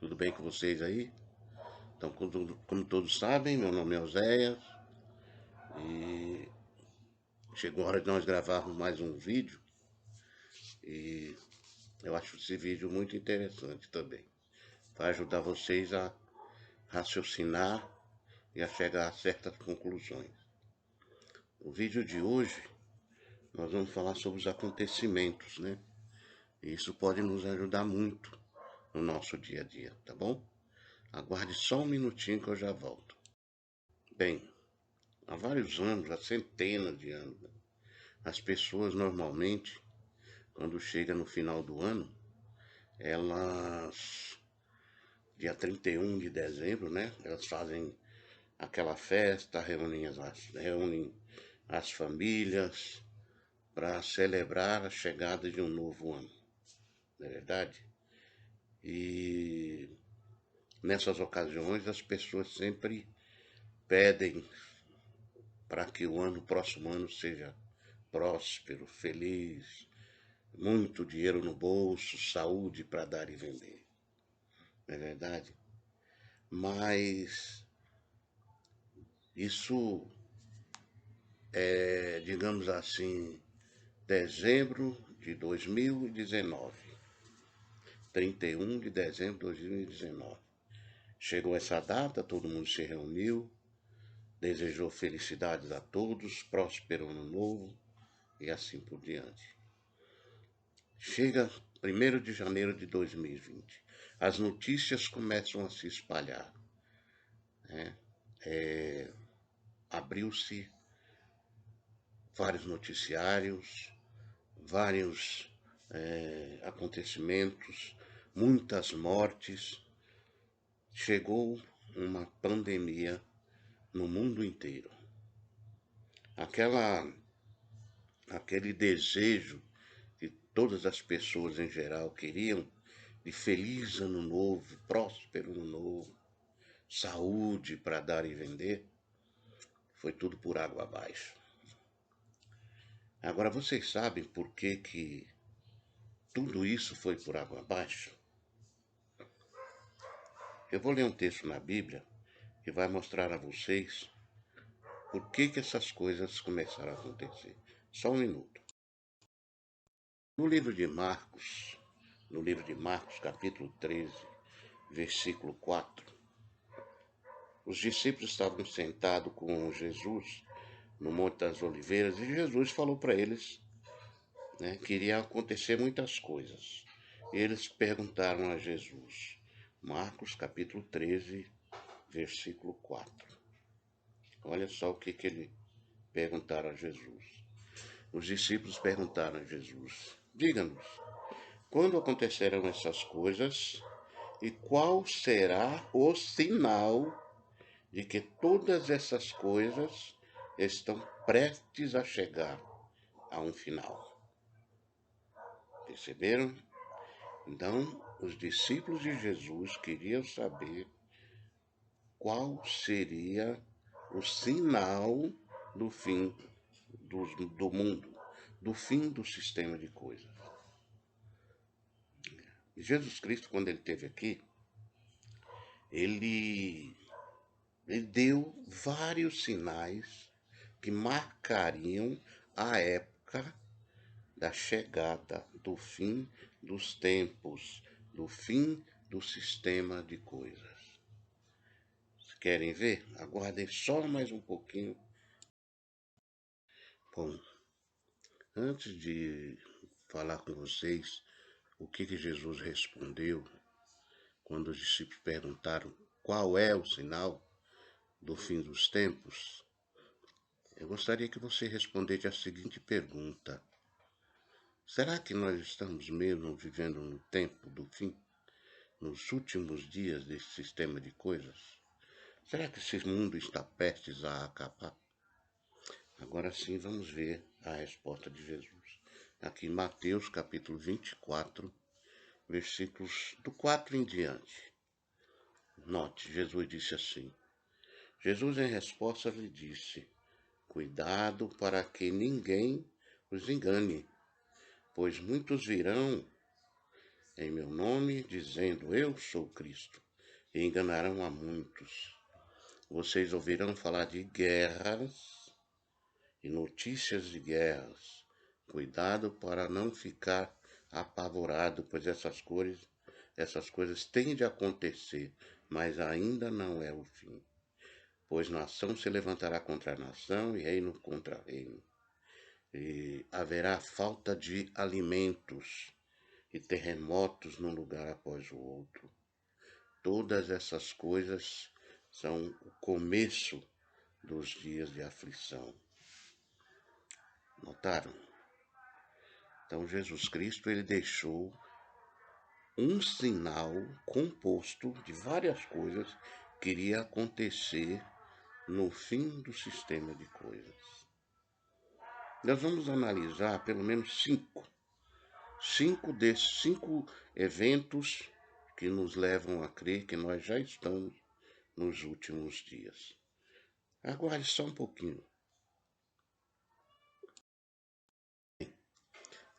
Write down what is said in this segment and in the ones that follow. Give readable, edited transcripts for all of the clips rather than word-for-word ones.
Tudo bem com vocês aí? Então, como todos sabem, meu nome é Oséias e chegou a hora de nós gravarmos mais um vídeo e eu acho esse vídeo muito interessante também. Vai ajudar vocês a raciocinar e a chegar a certas conclusões. No vídeo de hoje, nós vamos falar sobre os acontecimentos, né? E isso pode nos ajudar muito no nosso dia a dia, tá bom? Aguarde só um minutinho que eu já volto. Bem, há vários anos, há centenas de anos, né? As pessoas normalmente, quando chega no final do ano, elas, dia 31 de dezembro, né? Elas fazem aquela festa, reúnem as famílias para celebrar a chegada de um novo ano, não é verdade? E nessas ocasiões as pessoas sempre pedem para que o próximo ano seja próspero, feliz, muito dinheiro no bolso, saúde para dar e vender. Não é verdade? Mas isso é, digamos assim, dezembro de 2019. 31 de dezembro de 2019. Chegou essa data, todo mundo se reuniu, desejou felicidades a todos, próspero ano novo e assim por diante. Chega 1º de janeiro de 2020. As notícias começam a se espalhar, né? Abriu-se vários noticiários, vários acontecimentos, muitas mortes. Chegou uma pandemia no mundo inteiro. Aquele desejo que todas as pessoas em geral queriam de feliz ano novo, próspero ano novo, saúde para dar e vender, foi tudo por água abaixo. Agora vocês sabem por que tudo isso foi por água abaixo? Eu vou ler um texto na Bíblia que vai mostrar a vocês por que essas coisas começaram a acontecer. Só um minuto. No livro de Marcos, capítulo 13, versículo 4, os discípulos estavam sentados com Jesus no Monte das Oliveiras e Jesus falou para eles, né, que iria acontecer muitas coisas. E eles perguntaram a Jesus. Marcos, capítulo 13, versículo 4. Olha só o que eles perguntaram a Jesus. Os discípulos perguntaram a Jesus: diga-nos, quando acontecerão essas coisas e qual será o sinal de que todas essas coisas estão prestes a chegar a um final? Perceberam? Então, os discípulos de Jesus queriam saber qual seria o sinal do fim do mundo, do fim do sistema de coisas. Jesus Cristo, quando ele esteve aqui, ele deu vários sinais que marcariam a época da chegada do fim dos tempos, do fim do sistema de coisas. Querem ver? Aguardem só mais um pouquinho. Bom, antes de falar com vocês o que Jesus respondeu quando os discípulos perguntaram qual é o sinal do fim dos tempos, eu gostaria que você respondesse a seguinte pergunta: será que nós estamos mesmo vivendo no tempo do fim, nos últimos dias desse sistema de coisas? Será que esse mundo está prestes a acabar? Agora sim, vamos ver a resposta de Jesus. Aqui em Mateus, capítulo 24, versículos do 4 em diante. Note, Jesus disse assim. Jesus, em resposta, lhe disse: cuidado para que ninguém os engane, pois muitos virão em meu nome, dizendo eu sou Cristo, e enganarão a muitos. Vocês ouvirão falar de guerras e notícias de guerras. Cuidado para não ficar apavorado, pois essas coisas têm de acontecer, mas ainda não é o fim. Pois nação se levantará contra nação e reino contra reino. E haverá falta de alimentos e terremotos num lugar após o outro. Todas essas coisas são o começo dos dias de aflição. Notaram? Então Jesus Cristo ele deixou um sinal composto de várias coisas que iria acontecer no fim do sistema de coisas. Nós vamos analisar pelo menos cinco eventos que nos levam a crer que nós já estamos nos últimos dias. Aguarde só um pouquinho.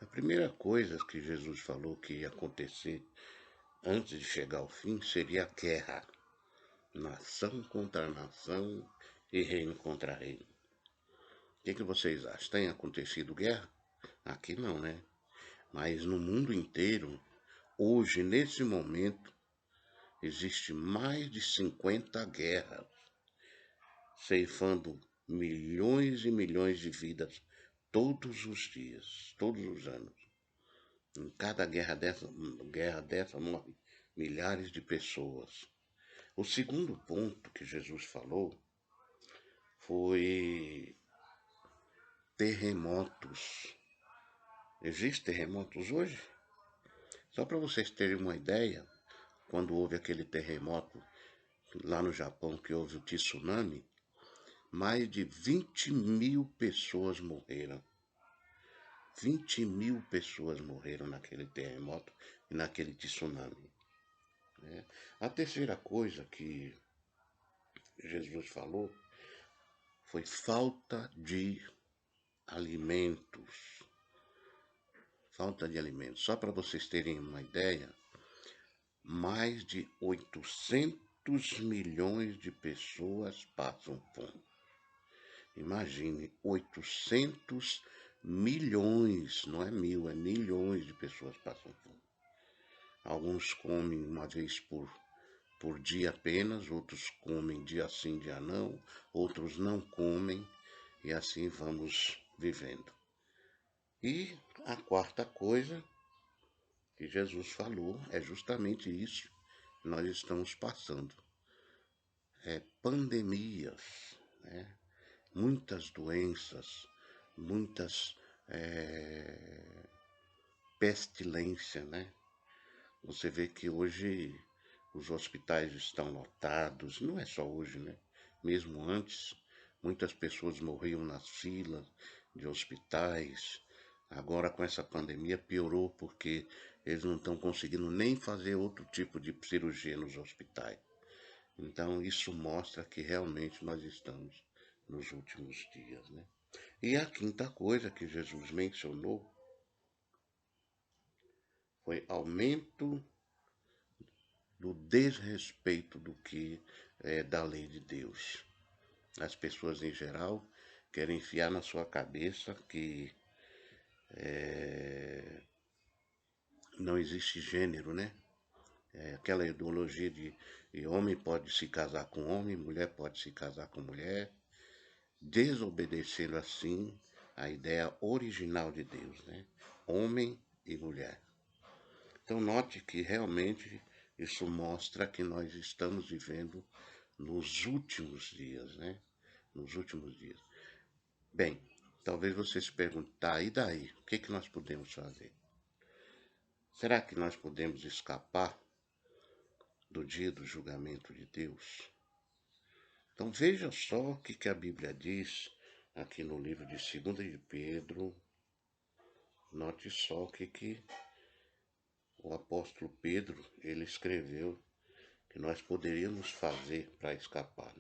A primeira coisa que Jesus falou que ia acontecer antes de chegar ao fim seria a guerra. Nação contra nação e reino contra reino. O que vocês acham? Tem acontecido guerra? Aqui não, né? Mas no mundo inteiro, hoje, nesse momento, existe mais de 50 guerras, ceifando milhões e milhões de vidas todos os dias, todos os anos. Em cada guerra dessa morrem milhares de pessoas. O segundo ponto que Jesus falou foi terremotos. Existem terremotos hoje? Só para vocês terem uma ideia, quando houve aquele terremoto lá no Japão, que houve o tsunami, mais de 20 mil pessoas morreram. 20 mil pessoas morreram naquele terremoto e naquele tsunami. A terceira coisa que Jesus falou foi falta de alimentos. Falta de alimentos. Só para vocês terem uma ideia, mais de 800 milhões de pessoas passam fome. Imagine, 800 milhões, não é mil, é milhões de pessoas passam fome. Alguns comem uma vez por dia apenas, outros comem dia sim, dia não, outros não comem, e assim vamos vivendo. E a quarta coisa que Jesus falou é justamente isso que nós estamos passando. Pandemias, né? Muitas doenças, muitas pestilência, né? Você vê que hoje os hospitais estão lotados, não é só hoje, né? Mesmo antes, muitas pessoas morriam nas filas de hospitais. Agora com essa pandemia piorou porque eles não estão conseguindo nem fazer outro tipo de cirurgia nos hospitais. Então isso mostra que realmente nós estamos nos últimos dias, né? E a quinta coisa que Jesus mencionou foi aumento do desrespeito do que é da lei de Deus. As pessoas em geral querem enfiar na sua cabeça que não existe gênero, né? Aquela ideologia de homem pode se casar com homem, mulher pode se casar com mulher, desobedecendo assim a ideia original de Deus, né? Homem e mulher. Então note que realmente isso mostra que nós estamos vivendo nos últimos dias, né? Nos últimos dias. Bem, talvez você se pergunte, tá, e daí? O que nós podemos fazer? Será que nós podemos escapar do dia do julgamento de Deus? Então veja só o que a Bíblia diz aqui no livro de 2 de Pedro. Note só o que o apóstolo Pedro ele escreveu que nós poderíamos fazer para escapar.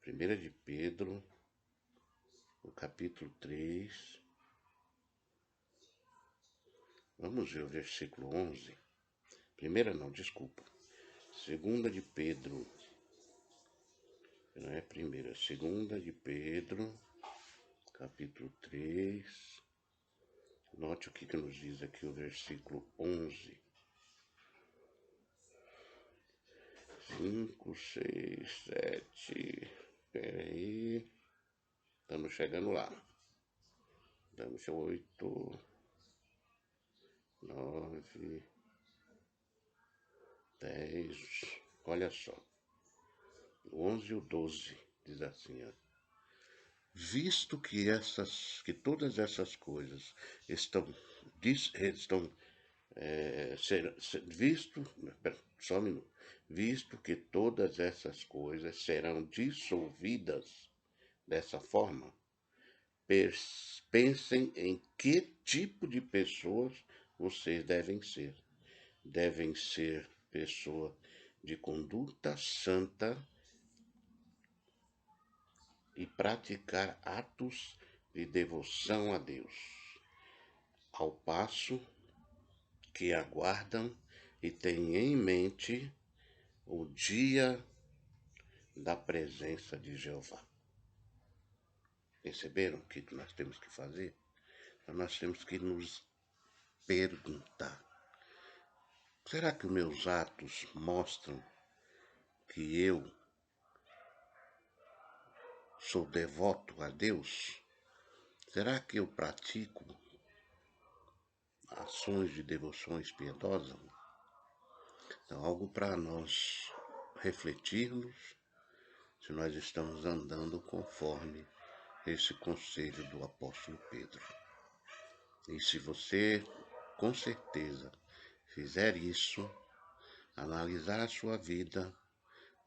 1 de Pedro, o capítulo 3, vamos ver o versículo 11. Primeira não, desculpa. Segunda de Pedro. Não é primeira. Segunda de Pedro, capítulo 3. Note o que nos diz aqui o versículo 11. 5, 6, 7. Espera aí. Estamos chegando lá. Estamos 8, 9, 10. Olha só. O 11 e o 12 diz assim, ó. Visto que todas essas coisas estão só um minuto, visto que todas essas coisas serão dissolvidas dessa forma, pensem em que tipo de pessoas vocês devem ser. Devem ser pessoa de conduta santa e praticar atos de devoção a Deus, ao passo que aguardam e têm em mente o dia da presença de Jeová. Perceberam o que nós temos que fazer? Então nós temos que nos perguntar: será que os meus atos mostram que eu sou devoto a Deus? Será que eu pratico ações de devoções piedosas? Então, algo para nós refletirmos se nós estamos andando conforme esse conselho do apóstolo Pedro. E se você, com certeza, fizer isso, analisar a sua vida,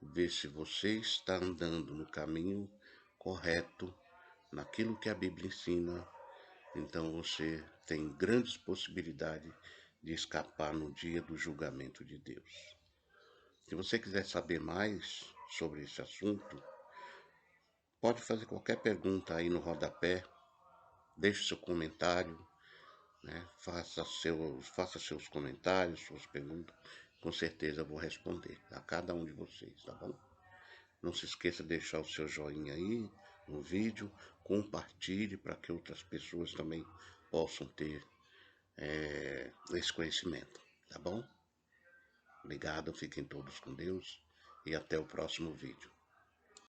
ver se você está andando no caminho correto, naquilo que a Bíblia ensina, então você tem grandes possibilidades de escapar no dia do julgamento de Deus. Se você quiser saber mais sobre esse assunto, pode fazer qualquer pergunta aí no rodapé, deixe seu comentário, né? Faça seus comentários, suas perguntas, com certeza eu vou responder a cada um de vocês, tá bom? Não se esqueça de deixar o seu joinha aí no vídeo, compartilhe para que outras pessoas também possam ter esse conhecimento, tá bom? Obrigado, fiquem todos com Deus e até o próximo vídeo.